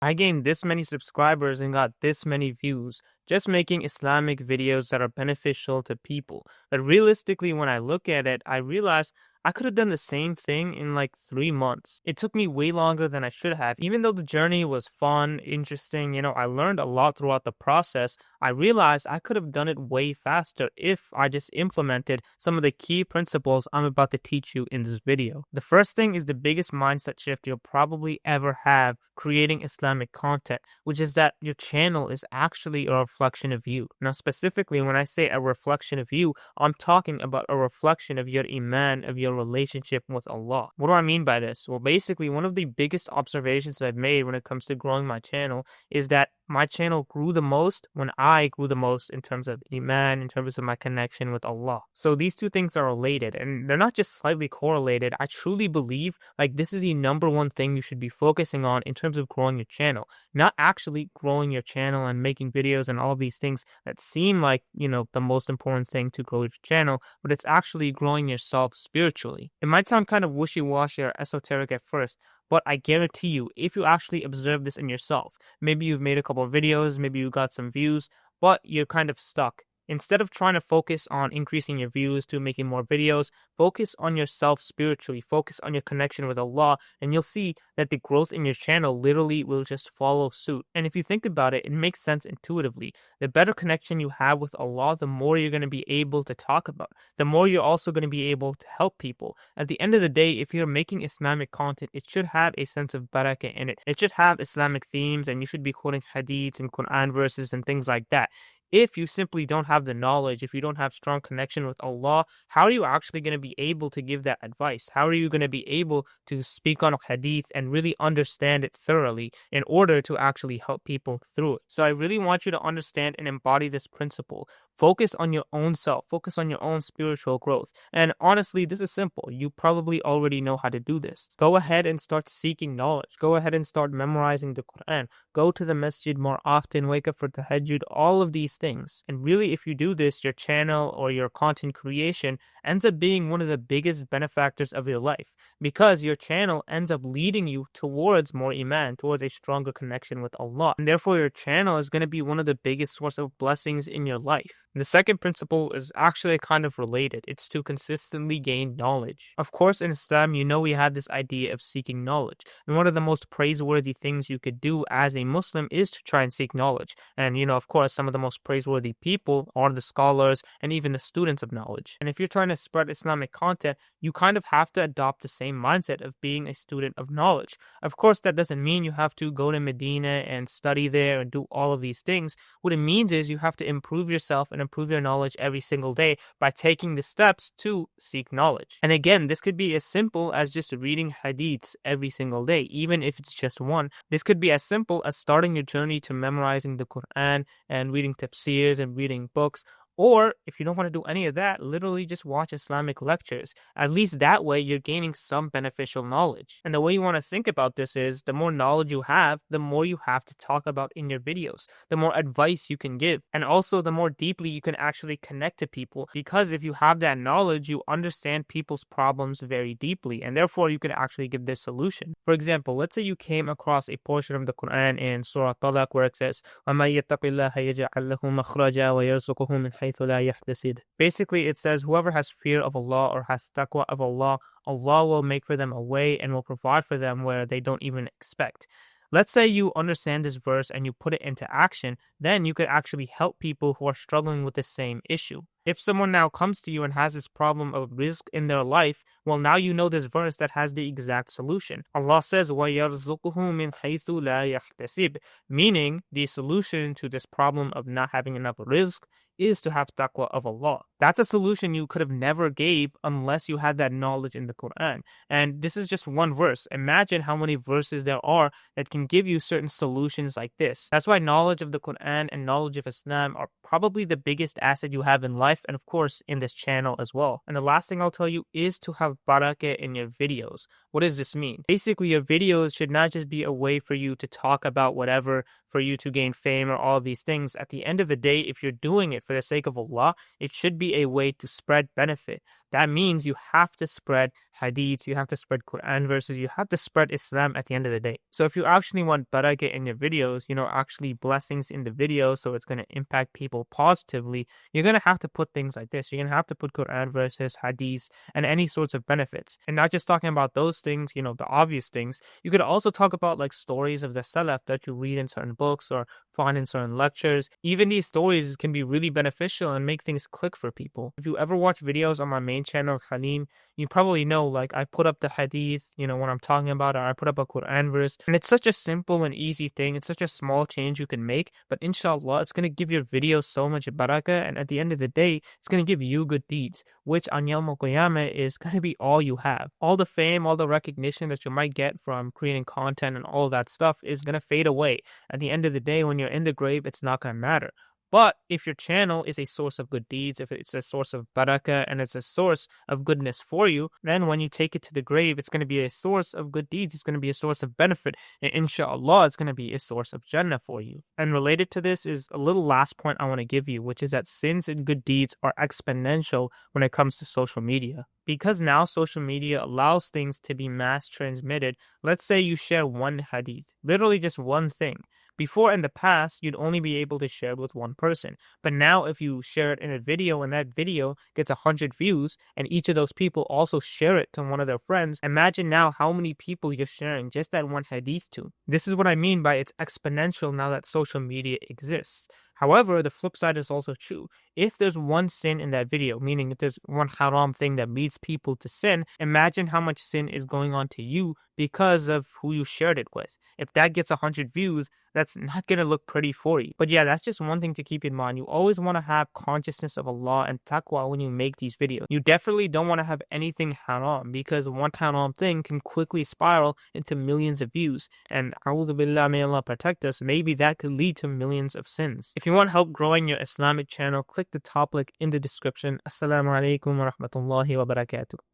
I gained this many subscribers and got this many views just making Islamic videos that are beneficial to people. But realistically, when I look at it, I realize I could have done the same thing in like 3 months. It took me way longer than I should have. Even though the journey was fun, interesting, I learned a lot throughout the process. I realized I could have done it way faster if I just implemented some of the key principles I'm about to teach you in this video. The first thing is the biggest mindset shift you'll probably ever have creating Islamic content, which is that your channel is actually a reflection of you. Now, specifically, when I say a reflection of you, I'm talking about a reflection of your iman, of your relationship with Allah. What do I mean by this? Well, basically, one of the biggest observations I've made when it comes to growing my channel is that my channel grew the most when I grew the most in terms of iman, in terms of my connection with Allah. So these two things are related and they're not just slightly correlated. I truly believe like this is the number one thing you should be focusing on in terms of growing your channel, not actually growing your channel and making videos and all of these things that seem like, the most important thing to grow your channel, but it's actually growing yourself spiritually. It might sound kind of wishy-washy or esoteric at first, but I guarantee you, if you actually observe this in yourself, maybe you've made a couple of videos, maybe you got some views, but you're kind of stuck. Instead of trying to focus on increasing your views to making more videos, focus on yourself spiritually, focus on your connection with Allah, and you'll see that the growth in your channel literally will just follow suit. And if you think about it, it makes sense intuitively. The better connection you have with Allah, the more you're going to be able to talk about, the more you're also going to be able to help people. At the end of the day, if you're making Islamic content, it should have a sense of barakah in it. It should have Islamic themes, and you should be quoting hadiths and Quran verses and things like that. If you simply don't have the knowledge, if you don't have strong connection with Allah, how are you actually going to be able to give that advice? How are you going to be able to speak on a hadith and really understand it thoroughly in order to actually help people through it? So I really want you to understand and embody this principle. Focus on your own self. Focus on your own spiritual growth. And honestly, this is simple. You probably already know how to do this. Go ahead and start seeking knowledge. Go ahead and start memorizing the Quran. Go to the masjid more often. Wake up for tahajjud. All of these things. And really, if you do this, your channel or your content creation ends up being one of the biggest benefactors of your life, because your channel ends up leading you towards more iman, towards a stronger connection with Allah. And therefore, your channel is going to be one of the biggest source of blessings in your life. And the second principle is actually kind of related. It's to consistently gain knowledge. Of course, in Islam, we had this idea of seeking knowledge. And one of the most praiseworthy things you could do as a Muslim is to try and seek knowledge. And, of course, some of the most praiseworthy people are the scholars and even the students of knowledge. And if you're trying to spread Islamic content, you kind of have to adopt the same mindset of being a student of knowledge. Of course, that doesn't mean you have to go to Medina and study there and do all of these things. What it means is you have to improve yourself and improve your knowledge every single day by taking the steps to seek knowledge. And again, this could be as simple as just reading hadiths every single day, even if it's just one. This could be as simple as starting your journey to memorizing the Quran and reading tafsirs and reading books. Or if you don't want to do any of that, literally just watch Islamic lectures. At least that way you're gaining some beneficial knowledge. And the way you want to think about this is the more knowledge you have, the more you have to talk about in your videos, the more advice you can give, and also the more deeply you can actually connect to people. Because if you have that knowledge, you understand people's problems very deeply, and therefore you can actually give their solution. For example, let's say you came across a portion of the Quran in Surah Talaq where it says, وَمَن يَتَّقِ اللَّهَ يَجْعَل لَهُ مَخْرَجًا وَيَرْزُقْهُ مِنْ حَيْثُ لَا يَحْتَسِبُ. Basically, it says whoever has fear of Allah or has taqwa of Allah, Allah will make for them a way and will provide for them where they don't even expect. Let's say you understand this verse and you put it into action, then you could actually help people who are struggling with the same issue. If someone now comes to you and has this problem of rizq in their life, well, now you know this verse that has the exact solution. Allah says, وَيَرْزُقُهُ مِنْ حَيْثُ لَا يَحْتَسِبُ, meaning the solution to this problem of not having enough rizq is to have taqwa of Allah. That's a solution you could have never gave unless you had that knowledge in the Quran. And this is just one verse. Imagine how many verses there are that can give you certain solutions like this. That's why knowledge of the Quran and knowledge of Islam are probably the biggest asset you have in life, and of course in this channel as well. And the last thing I'll tell you is to have barakah in your videos. What does this mean? Basically, your videos should not just be a way for you to talk about whatever, for you to gain fame or all these things. At the end of the day, if you're doing it for the sake of Allah, it should be a way to spread benefit. that means you have to spread hadiths, you have to spread Quran verses, you have to spread Islam at the end of the day. So if you actually want barakah in your videos, actually blessings in the video, so it's going to impact people positively, you're going to have to put things like this. You're going to have to put Quran verses, hadiths, and any sorts of benefits. And not just talking about those things, the obvious things. You could also talk about like stories of the Salaf that you read in certain books or find in certain lectures. Even these stories can be really beneficial and make things click for people. If you ever watch videos on my main channel, Khalim, you probably know, like, I put up the hadith, when I'm talking about, or I put up a Quran verse. And it's such a simple and easy thing. It's such a small change you can make. But inshallah, it's going to give your video so much barakah. And at the end of the day, it's going to give you good deeds, which on Yawm al-Qiyamah is going to be all you have. All the fame, all the recognition that you might get from creating content and all that stuff is going to fade away. At the end of the day, when you're in the grave, it's not going to matter. But if your channel is a source of good deeds, if it's a source of barakah and it's a source of goodness for you, then when you take it to the grave, it's going to be a source of good deeds. It's going to be a source of benefit. And inshallah, it's going to be a source of Jannah for you. And related to this is a little last point I want to give you, which is that sins and good deeds are exponential when it comes to social media. Because now social media allows things to be mass transmitted. Let's say you share one hadith, literally just one thing. Before, in the past, you'd only be able to share it with one person. But now if you share it in a video and that video gets 100 views and each of those people also share it to one of their friends, imagine now how many people you're sharing just that one hadith to. This is what I mean by it's exponential now that social media exists. However, the flip side is also true. If there's one sin in that video, meaning if there's one haram thing that leads people to sin, imagine how much sin is going on to you because of who you shared it with. If that gets 100 views, that's not going to look pretty for you. But yeah, that's just one thing to keep in mind. You always want to have consciousness of Allah and taqwa when you make these videos. You definitely don't want to have anything haram, because one haram thing can quickly spiral into millions of views. And a'udhu billah, may Allah protect us, maybe that could lead to millions of sins. If you want help growing your Islamic channel, click the top link in the description. Assalamu alaikum wa rahmatullahi wa barakatuh.